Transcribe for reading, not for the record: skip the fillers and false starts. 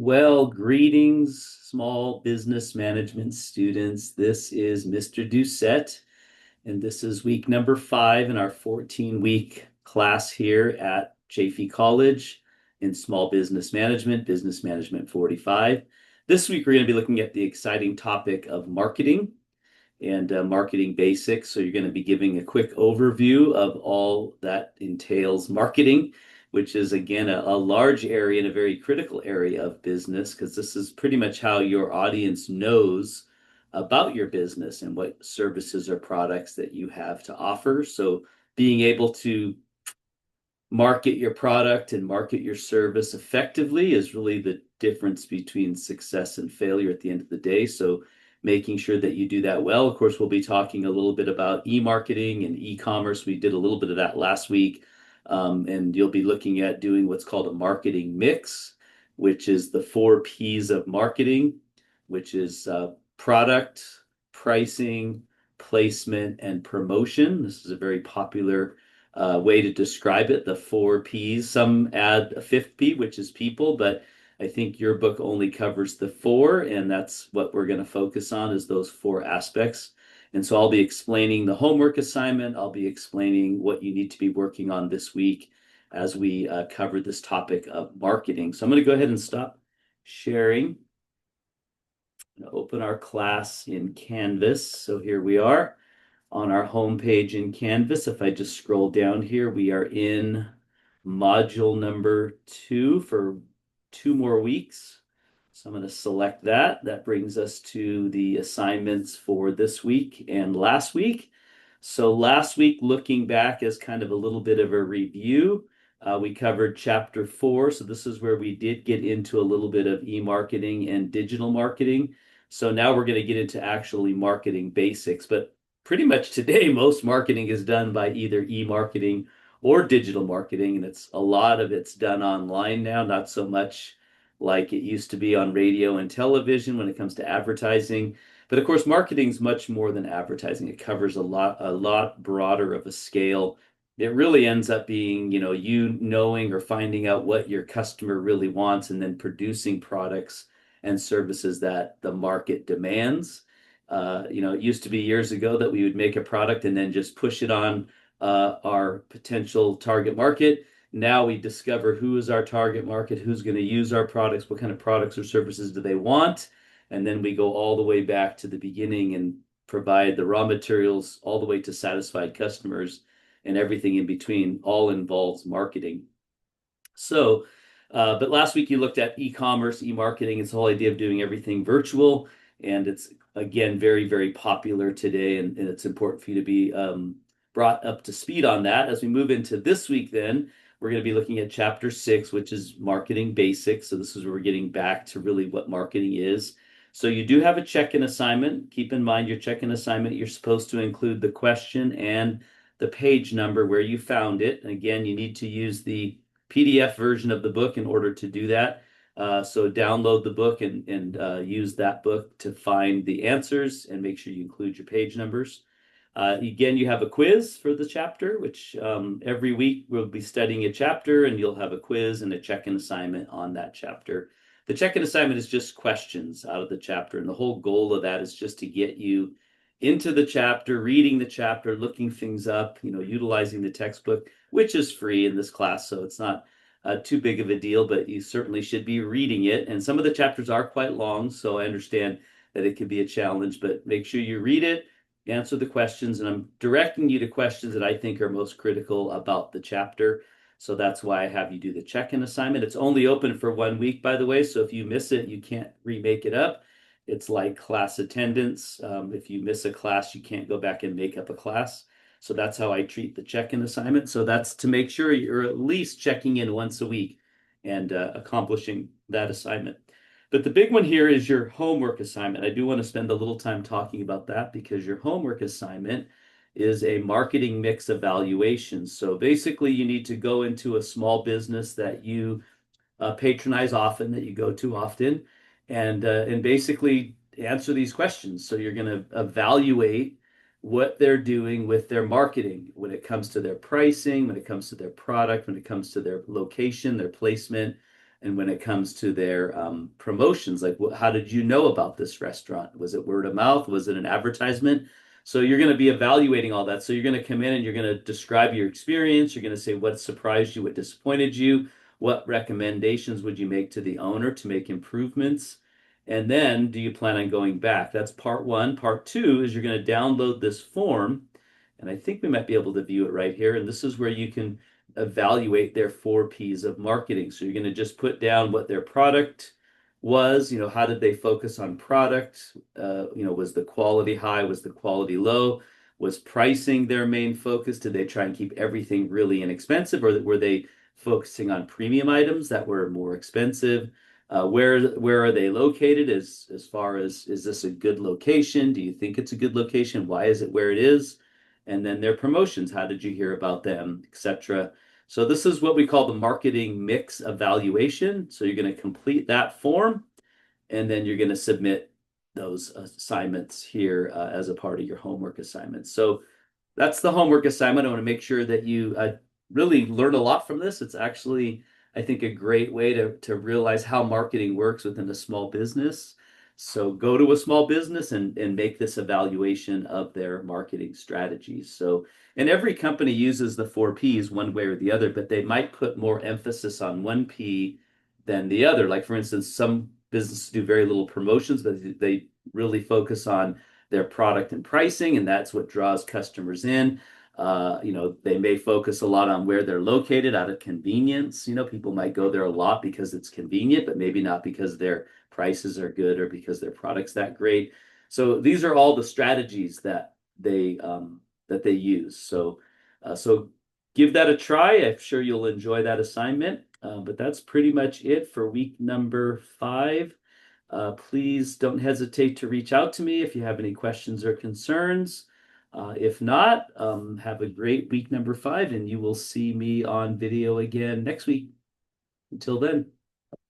Well, greetings, small business management students. This is Mr. Doucette, and this is week number 5 in our 14-week class here at Chaffey College in Small Business Management, Business Management 45. This week, we're going to be looking at the exciting topic of marketing and marketing basics. So you're going to be giving a quick overview of all that entails marketing, which is again a large area and a very critical area of business, because this is pretty much how your audience knows about your business and what services or products that you have to offer. So being able to market your product and market your service effectively is really the difference between success and failure at the end of the day. So making sure that you do that well. Of course, we'll be talking a little bit about e-marketing and e-commerce. We did a little bit of that last week. And you'll be looking at doing what's called a marketing mix, which is the 4 P's of marketing, which is product, pricing, placement, and promotion. This is a very popular way to describe it, the 4 P's. Some add a 5th P, which is people, but I think your book only covers the 4, and that's what we're going to focus on, is those 4 aspects. And so I'll be explaining the homework assignment. I'll be explaining what you need to be working on this week as we cover this topic of marketing. So I'm going to go ahead and stop sharing. I'm going to open our class in Canvas. So here we are on our home page in Canvas. If I just scroll down here, we are in module number 2 for 2 more weeks. So I'm going to select that. That brings us to the assignments for this week and last week. So last week, looking back as kind of a little bit of a review, we covered chapter 4. So this is where we did get into a little bit of e-marketing and digital marketing. So now we're going to get into actually marketing basics. But pretty much today, most marketing is done by either e-marketing or digital marketing, and a lot of it's done online now, not so much like it used to be on radio and television when it comes to advertising. But of course, marketing is much more than advertising. It covers a lot broader of a scale. It really ends up being, you knowing or finding out what your customer really wants and then producing products and services that the market demands. It used to be years ago that we would make a product and then just push it on our potential target market. Now we discover who is our target market, who's going to use our products, what kind of products or services do they want, and then we go all the way back to the beginning and provide the raw materials all the way to satisfied customers, and everything in between all involves marketing. So, but last week you looked at e-commerce, e-marketing. It's the whole idea of doing everything virtual, and it's again very, very popular today, and it's important for you to be brought up to speed on that. As we move into this week, then we're going to be looking at chapter 6, which is marketing basics. So this is where we're getting back to really what marketing is. So you do have a check-in assignment. Keep in mind your check-in assignment, you're supposed to include the question and the page number where you found it. And again, you need to use the PDF version of the book in order to do that. So download the book and use that book to find the answers, and make sure you include your page numbers. Again, you have a quiz for the chapter, which every week we'll be studying a chapter, and you'll have a quiz and a check-in assignment on that chapter. The check-in assignment is just questions out of the chapter, and the whole goal of that is just to get you into the chapter, reading the chapter, looking things up, utilizing the textbook, which is free in this class, so it's not too big of a deal, but you certainly should be reading it. And some of the chapters are quite long, so I understand that it can be a challenge, but make sure you read it, answer the questions, and I'm directing you to questions that I think are most critical about the chapter. So that's why I have you do the check-in assignment. It's only open for 1 week, by the way, so if you miss it, you can't remake it up. It's like class attendance. If you miss a class, you can't go back and make up a class. So that's how I treat the check-in assignment. So that's to make sure you're at least checking in once a week and accomplishing that assignment. But the big one here is your homework assignment. I do want to spend a little time talking about that, because your homework assignment is a marketing mix evaluation. So basically, you need to go into a small business that you patronize often, that you go to often, and basically answer these questions. So you're going to evaluate what they're doing with their marketing when it comes to their pricing, when it comes to their product, when it comes to their location, their placement, And when it comes to their promotions, like how did you know about this restaurant? Was it word of mouth? Was it an advertisement? So you're going to be evaluating all that. So you're going to come in and you're going to describe your experience. You're going to say what surprised you, what disappointed you, what recommendations would you make to the owner to make improvements? And then do you plan on going back? That's part one. Part two is you're going to download this form. And I think we might be able to view it right here. And this is where you can evaluate their four P's of marketing. So you're going to just put down what their product was, how did they focus on product? Was the quality high? Was the quality low? Was pricing their main focus? Did they try and keep everything really inexpensive, or were they focusing on premium items that were more expensive? Where are they located as far as, is this a good location? Do you think it's a good location? Why is it where it is? And then their promotions, how did you hear about them, etc. So this is what we call the marketing mix evaluation. So you're going to complete that form, and then you're going to submit those assignments here as a part of your homework assignments. So that's the homework assignment. I want to make sure that you really learn a lot from this. It's actually, I think, a great way to realize how marketing works within a small business. So go to a small business and make this evaluation of their marketing strategies. So, and every company uses the four P's one way or the other, but they might put more emphasis on one P than the other. Like, for instance, some businesses do very little promotions, but they really focus on their product and pricing, and that's what draws customers in. They may focus a lot on where they're located out of convenience. People might go there a lot because it's convenient, but maybe not because their prices are good or because their product's that great. So these are all the strategies that they use. So give that a try. I'm sure you'll enjoy that assignment. But that's pretty much it for week number 5. Please don't hesitate to reach out to me if you have any questions or concerns. If not, have a great week number 5, and you will see me on video again next week. Until then.